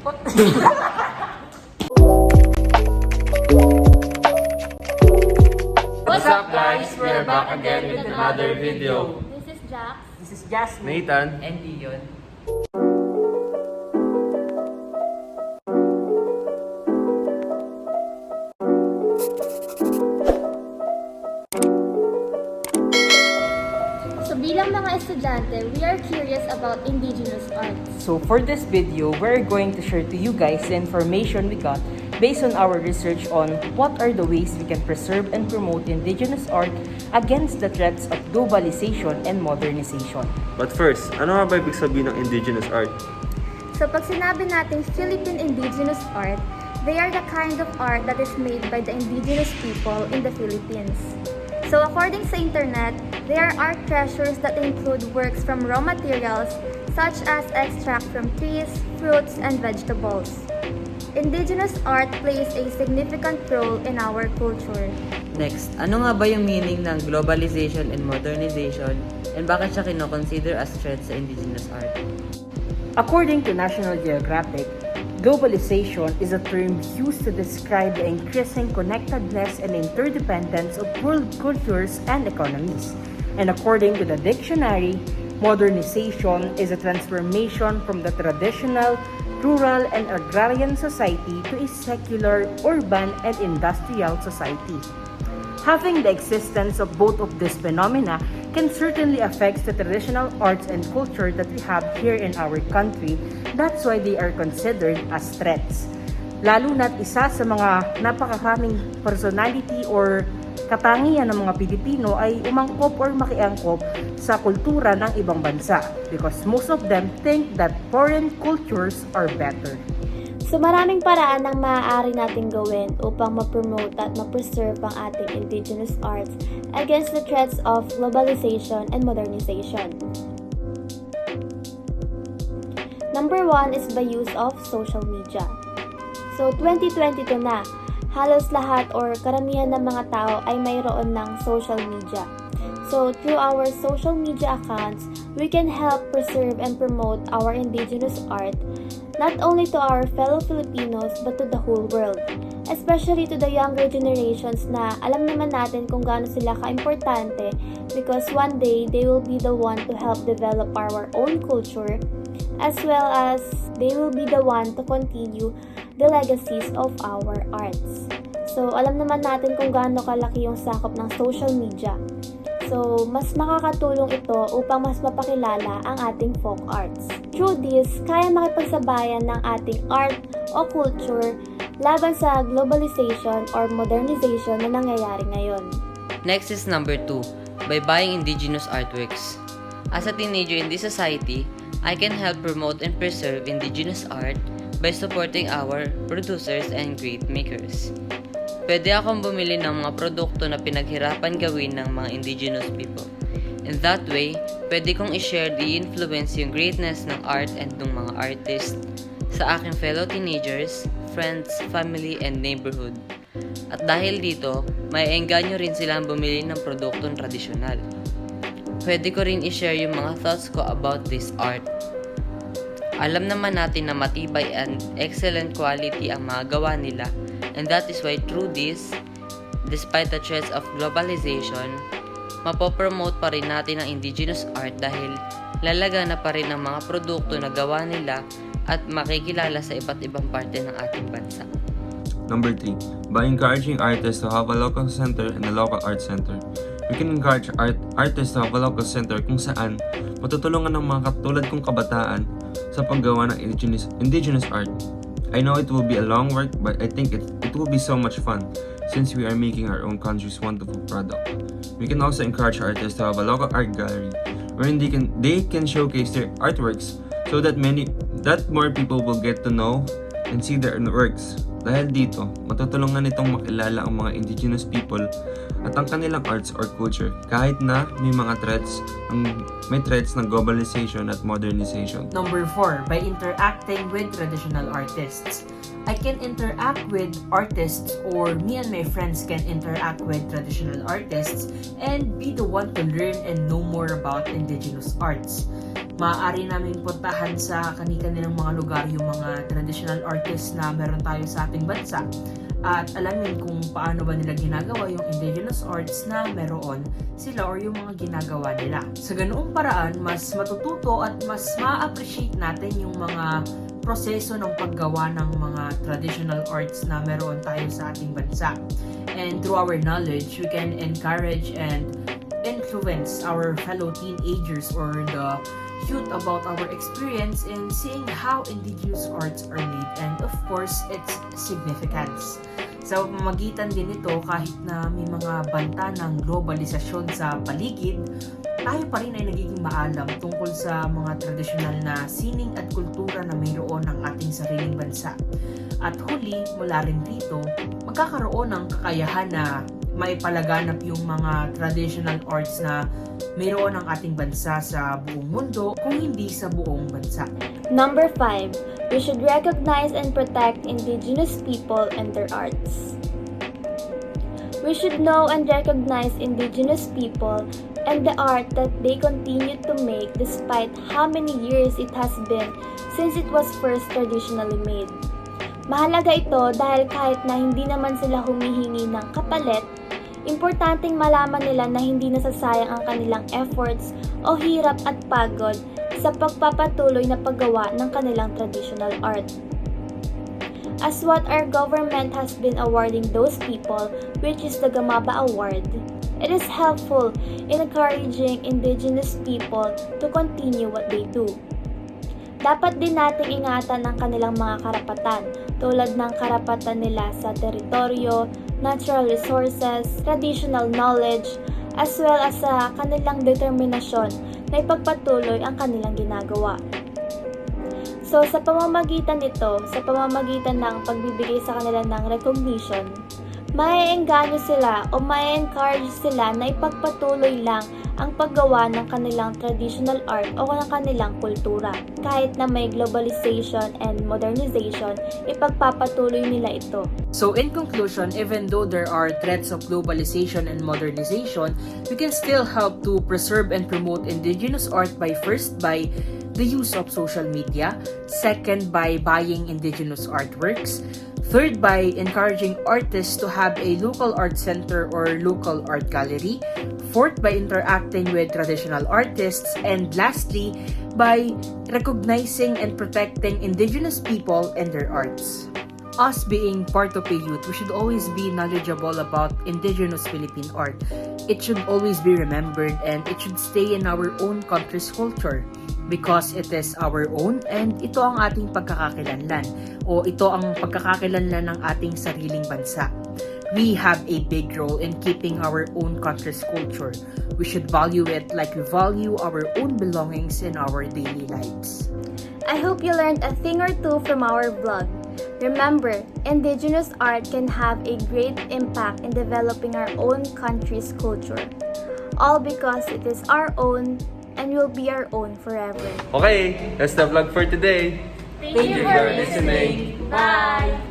What's up guys? We're back again with another video. This is Jax. This is Jasmin. Nathan. And Eion. So bilang mga estudyante, we are curious about indigenous arts. So for this video, we're going to share to you guys the information we got based on our research on what are the ways we can preserve and promote indigenous art against the threats of globalization and modernization. But first, ano nga ba ibig sabihin ng indigenous art? So pag sinabi natin Philippine indigenous art, they are the kind of art that is made by the indigenous people in the Philippines. So according sa internet, there are art treasures that include works from raw materials such as extract from trees, fruits, and vegetables. Indigenous art plays a significant role in our culture. Next, ano nga ba yung meaning ng globalization and modernization and bakit siya kinoconsider as threats sa indigenous art? According to National Geographic, globalization is a term used to describe the increasing connectedness and interdependence of world cultures and economies. And according to the dictionary, modernization is a transformation from the traditional, rural, and agrarian society to a secular, urban, and industrial society. Having the existence of both of these phenomena can certainly affect the traditional arts and culture that we have here in our country. That's why they are considered as threats. Lalo na't isa sa mga napakaraming personality or katangian ng mga Pilipino ay umangkop or makiangkop sa kultura ng ibang bansa because most of them think that foreign cultures are better. So maraming paraan ang maaari nating gawin upang ma-promote at ma-preserve ang ating indigenous arts against the threats of globalization and modernization. Number 1 is the use of social media. So 2022 na, halos lahat or karamihan ng mga tao ay mayroon ng social media. So through our social media accounts, we can help preserve and promote our indigenous art not only to our fellow Filipinos but to the whole world. Especially to the younger generations na alam naman natin kung gaano sila ka-importante because one day they will be the one to help develop our own culture as well as they will be the one to continue the legacies of our arts. So alam naman natin kung gaano kalaki yung sakop ng social media. So, mas makakatulong ito upang mas mapakilala ang ating folk arts. Through this, kaya makipagsabayan ng ating art o culture laban sa globalization or modernization na nangyayari ngayon. Next is number 2, by buying indigenous artworks. As a teenager in this society, I can help promote and preserve indigenous art by supporting our producers and great makers. Pwede akong bumili ng mga produkto na pinaghirapan gawin ng mga indigenous people. In that way, pwede kong i-share the influence yung greatness ng art and ng mga artist sa aking fellow teenagers, friends, family, and neighborhood. At dahil dito, may engganyo rin silang bumili ng produktong tradisyonal. Pwede ko rin i-share yung mga thoughts ko about this art. Alam naman natin na matibay and excellent quality ang mga gawa nila. And that is why through this, despite the threats of globalization, mapopromote pa rin natin ang indigenous art dahil lalagana pa rin ang mga produkto na gawa nila at makikilala sa iba't ibang parte ng ating bansa. Number 3, by encouraging artists to have a local center and a local art center. We can encourage artists to have a local center kung saan matutulungan ng mga katulad kong kabataan sa paggawa ng indigenous art. I know it will be a long work, but I think it will be so much fun since we are making our own country's wonderful product. We can also encourage artists to have a local art gallery wherein they can showcase their artworks so that more people will get to know and see their works. Dahil dito, matutulungan itong makilala ang mga indigenous people at ang kanilang arts or culture kahit na may threats ng globalization at modernization. Number 4, by interacting with traditional artists. I can interact with artists or me and my friends can interact with traditional artists and be the one to learn and know more about indigenous arts. maaari namin puntahan sa kani-kanilang mga lugar yung mga traditional artists na meron tayo sa ating bansa at alamin kung paano ba nila ginagawa yung indigenous arts na meron sila or yung mga ginagawa nila. Sa ganoong paraan, mas matututo at mas ma-appreciate natin yung mga proseso ng paggawa ng mga traditional arts na meron tayo sa ating bansa. And through our knowledge, we can encourage and influence our fellow teenagers or the youth about our experience in seeing how indigenous arts are made and of course its significance. Sa pamamagitan din ito, kahit na may mga banta ng globalisasyon sa paligid, tayo pa rin ay nagiging maalam tungkol sa mga tradisyonal na sining at kultura na mayroon ng ating sariling bansa. At huli, mula rin dito, magkakaroon ng kakayahan na maipalaganap yung mga traditional arts na mayroon ng ating bansa sa buong mundo kung hindi sa buong bansa. Number 5, we should recognize and protect indigenous people and their arts. We should know and recognize indigenous people and the art that they continue to make despite how many years it has been since it was first traditionally made. Mahalaga ito dahil kahit na hindi naman sila humihingi ng kapalit, importanteng malaman nila na hindi nasasayang ang kanilang efforts o hirap at pagod sa pagpapatuloy na paggawa ng kanilang traditional art. As what our government has been awarding those people, which is the Gamaba Award, it is helpful in encouraging indigenous people to continue what they do. Dapat din nating ingatan ang kanilang mga karapatan tulad ng karapatan nila sa teritoryo, natural resources, traditional knowledge, as well as sa kanilang determinasyon na ipagpatuloy ang kanilang ginagawa. So sa pamamagitan nito, sa pamamagitan ng pagbibigay sa kanila ng recognition, maiengganyo sila o mai-encourage sila na ipagpatuloy lang ang paggawa ng kanilang traditional art o ng kanilang kultura. Kahit na may globalization and modernization, ipagpapatuloy nila ito. So in conclusion, even though there are threats of globalization and modernization, we can still help to preserve and promote indigenous art by the use of social media, second by buying indigenous artworks, third by encouraging artists to have a local art center or local art gallery, fourth by interacting with traditional artists, and lastly by recognizing and protecting indigenous people and their arts. Us being part of a youth, we should always be knowledgeable about indigenous Philippine art. It should always be remembered and it should stay in our own country's culture because it is our own and ito ang ating pagkakakilanlan o ito ang pagkakakilanlan ng ating sariling bansa. We have a big role in keeping our own country's culture. We should value it like we value our own belongings in our daily lives. I hope you learned a thing or two from our vlog. Remember, indigenous art can have a great impact in developing our own country's culture. All because it is our own and will be our own forever. Okay, that's the vlog for today. Thank you for listening. Bye!